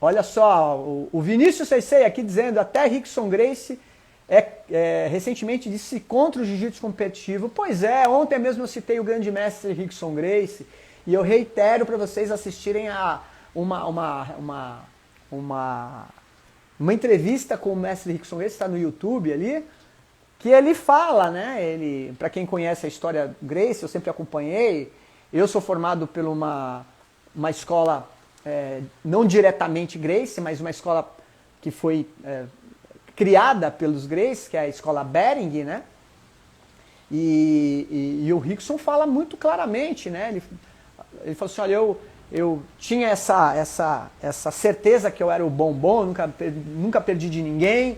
Olha só, o Vinícius Seisei aqui dizendo, até Rickson Gracie recentemente disse contra o jiu-jitsu competitivo. Pois é, ontem mesmo eu citei o grande mestre Rickson Gracie e eu reitero para vocês assistirem a uma entrevista com o mestre Rickson Gracie, está no YouTube ali, que ele fala, né? Para quem conhece a história Gracie, eu sempre acompanhei. Eu sou formado por uma escola, não diretamente Gracie, mas uma escola que foi criada pelos Gracie, que é a escola Bering, né? E o Rickson fala muito claramente, né? Ele falou assim, olha, eu tinha essa certeza que eu era o bom, nunca perdi de ninguém,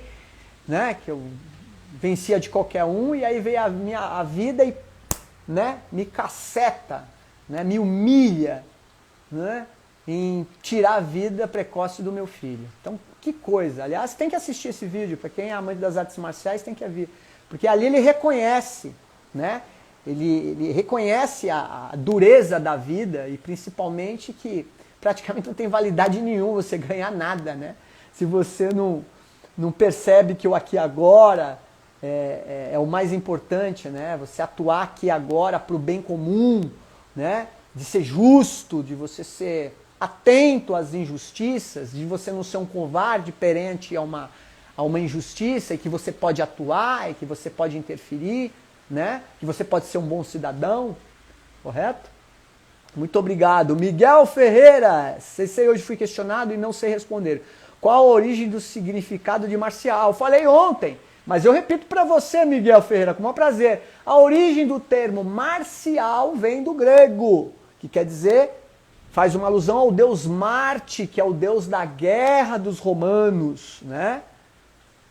né? Que eu vencia de qualquer um, e aí veio a vida e, né, me caceta, né, me humilha, né, em tirar a vida precoce do meu filho. Então, que coisa. Aliás, tem que assistir esse vídeo, para quem é amante das artes marciais tem que ver, porque ali ele reconhece, né, ele reconhece a dureza da vida e principalmente que praticamente não tem validade nenhuma você ganhar nada, né, se você não percebe que o aqui e agora é o mais importante, né? Você atuar aqui agora para o bem comum, né? De ser justo, de você ser atento às injustiças, de você não ser um covarde perante a uma injustiça e que você pode atuar e que você pode interferir, né? Que você pode ser um bom cidadão, correto? Muito obrigado. Miguel Ferreira, sei hoje fui questionado e não sei responder. Qual a origem do significado de marcial? Eu falei ontem. Mas eu repito para você, Miguel Ferreira, com o maior prazer. A origem do termo marcial vem do grego, que quer dizer, faz uma alusão ao deus Marte, que é o deus da guerra dos romanos, né?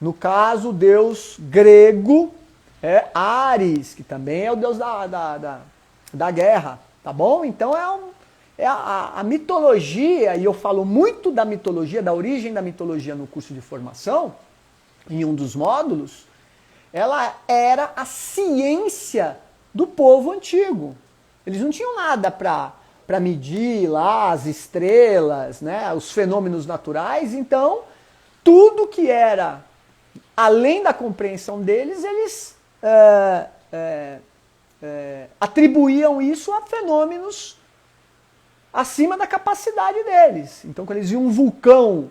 No caso, o deus grego é Ares, que também é o deus da guerra, tá bom? Então a mitologia, e eu falo muito da mitologia, da origem da mitologia no curso de formação, em um dos módulos, ela era a ciência do povo antigo. Eles não tinham nada para medir lá as estrelas, né, os fenômenos naturais, então tudo que era além da compreensão deles, eles atribuíam isso a fenômenos acima da capacidade deles. Então quando eles viam um vulcão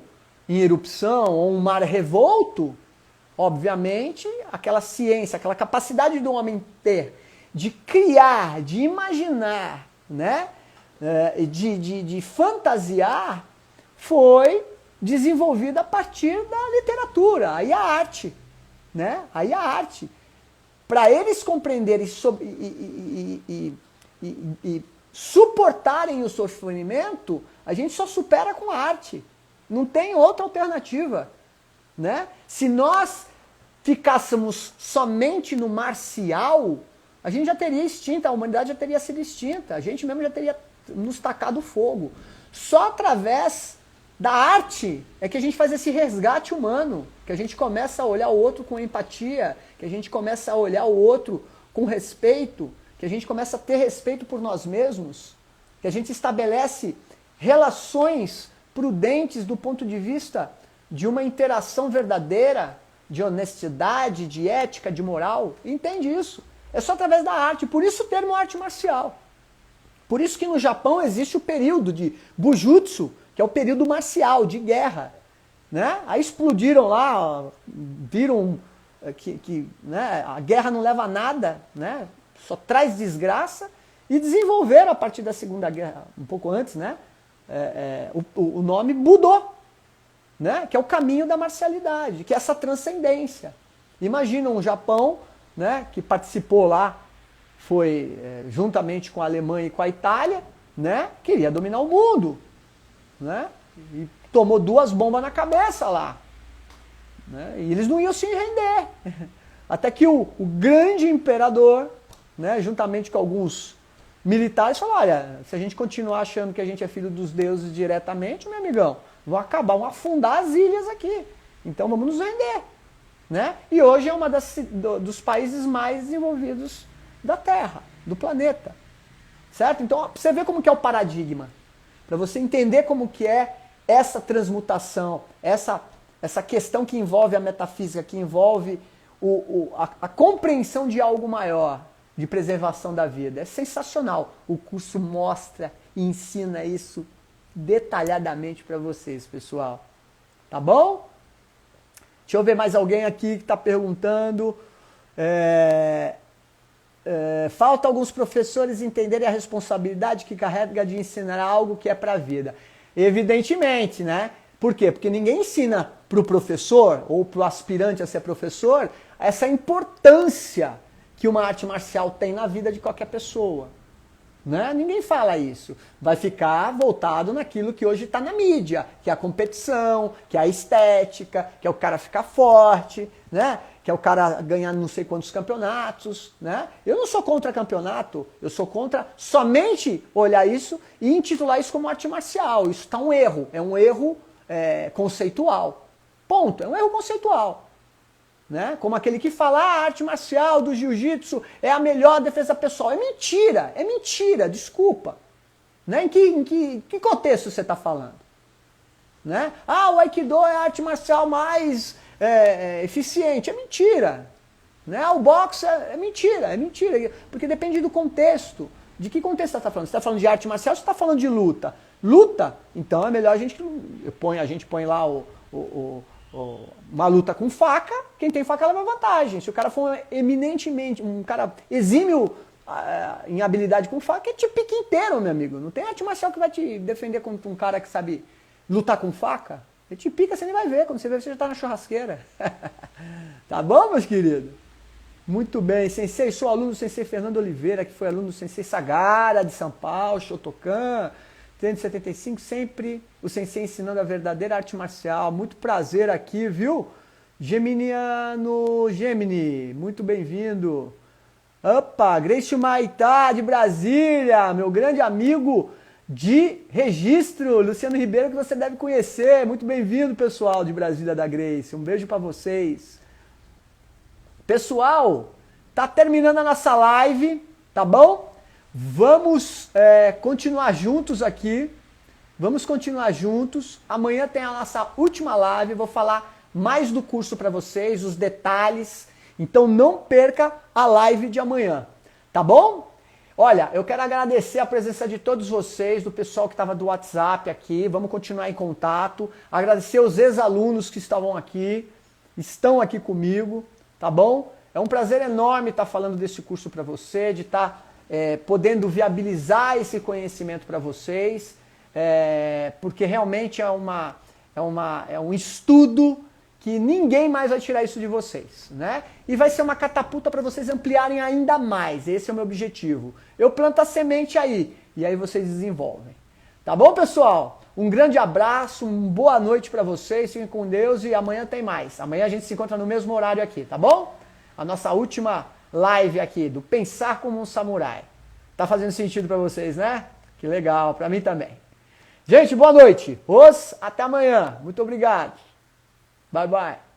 em erupção ou um mar revolto, obviamente, aquela ciência, aquela capacidade do homem ter de criar, de imaginar, né, de fantasiar, foi desenvolvida a partir da literatura, aí a arte, né? Aí a arte. Para eles compreenderem e suportarem o sofrimento, a gente só supera com a arte. Não tem outra alternativa, né? Se nós ficássemos somente no marcial, a gente já teria extinto, a humanidade já teria sido extinta, a gente mesmo já teria nos tacado fogo. Só através da arte é que a gente faz esse resgate humano, que a gente começa a olhar o outro com empatia, que a gente começa a olhar o outro com respeito, que a gente começa a ter respeito por nós mesmos, que a gente estabelece relações prudentes do ponto de vista de uma interação verdadeira, de honestidade, de ética, de moral. Entende isso? É só através da arte. Por isso o termo arte marcial. Por isso que no Japão existe o período de Bujutsu, que é o período marcial, de guerra. Né? Aí explodiram lá, viram que né, a guerra não leva a nada, né? Só traz desgraça, e desenvolveram a partir da Segunda Guerra, um pouco antes, né? O nome Budô, né? Que é o caminho da marcialidade, que é essa transcendência. Imagina um Japão, né, que participou lá, foi juntamente com a Alemanha e com a Itália, né, queria dominar o mundo, né, e tomou 2 bombas na cabeça lá, né, e eles não iam se render, até que o grande imperador, né, juntamente com alguns militares, falou, olha, se a gente continuar achando que a gente é filho dos deuses diretamente, meu amigão, vão acabar, vão afundar as ilhas aqui, então vamos nos render. Né? E hoje é uma dos países mais desenvolvidos da Terra, do planeta. Certo? Então, você vê como que é o paradigma. Para você entender como que é essa transmutação, essa questão que envolve a metafísica, que envolve a compreensão de algo maior, de preservação da vida. É sensacional. O curso mostra e ensina isso detalhadamente para vocês, pessoal. Tá bom? Deixa eu ver mais alguém aqui que está perguntando. Falta alguns professores entenderem a responsabilidade que carrega de ensinar algo que é para a vida. Evidentemente, né? Por quê? Porque ninguém ensina para o professor ou para o aspirante a ser professor essa importância que uma arte marcial tem na vida de qualquer pessoa. Né? Ninguém fala isso. Vai ficar voltado naquilo que hoje está na mídia, que é a competição, que é a estética, que é o cara ficar forte, né? Que é o cara ganhar não sei quantos campeonatos. Né? Eu não sou contra campeonato, eu sou contra somente olhar isso e intitular isso como arte marcial. Isso está um erro, é um erro conceitual. Ponto, é um erro conceitual. Né? Como aquele que fala, a arte marcial do jiu-jitsu é a melhor defesa pessoal. É mentira, desculpa. Né? Em que contexto você está falando? Né? O Aikido é a arte marcial mais eficiente. É mentira. Né? O boxe é mentira. Porque depende do contexto. De que contexto você está falando? Você está falando de arte marcial ou você está falando de luta? Luta? Então é melhor a gente põe lá uma luta com faca, quem tem faca leva vantagem. Se o cara for eminentemente, um cara exímio em habilidade com faca, ele te pica inteiro, meu amigo. Não tem arte marcial que vai te defender contra um cara que sabe lutar com faca. Ele te pica, você nem vai ver. Quando você vê, você já tá na churrasqueira. Tá bom, meus queridos? Muito bem. Sensei, sou aluno do Sensei Fernando Oliveira, que foi aluno do Sensei Sagara, de São Paulo, Shotokan. 375, sempre o Sensei ensinando a verdadeira arte marcial. Muito prazer aqui, viu? Gemini, muito bem-vindo. Opa, Grace Maitá, de Brasília, meu grande amigo de registro, Luciano Ribeiro, que você deve conhecer. Muito bem-vindo, pessoal de Brasília da Grace. Um beijo para vocês. Pessoal, tá terminando a nossa live, tá bom? Vamos continuar juntos aqui. Vamos continuar juntos. Amanhã tem a nossa última live. Vou falar mais do curso para vocês, os detalhes. Então não perca a live de amanhã. Tá bom? Olha, eu quero agradecer a presença de todos vocês, do pessoal que estava do WhatsApp aqui. Vamos continuar em contato. Agradecer os ex-alunos que estavam aqui, estão aqui comigo. Tá bom? É um prazer enorme estar falando desse curso para você, de estar podendo viabilizar esse conhecimento para vocês, porque realmente é um estudo que ninguém mais vai tirar isso de vocês, né? E vai ser uma catapulta para vocês ampliarem ainda mais, esse é o meu objetivo. Eu planto a semente aí, e aí vocês desenvolvem. Tá bom, pessoal? Um grande abraço, uma boa noite para vocês, fiquem com Deus e amanhã tem mais. Amanhã a gente se encontra no mesmo horário aqui, tá bom? A nossa última live aqui, do Pensar como um Samurai. Tá fazendo sentido para vocês, né? Que legal, para mim também. Gente, boa noite. Até amanhã. Muito obrigado. Bye, bye.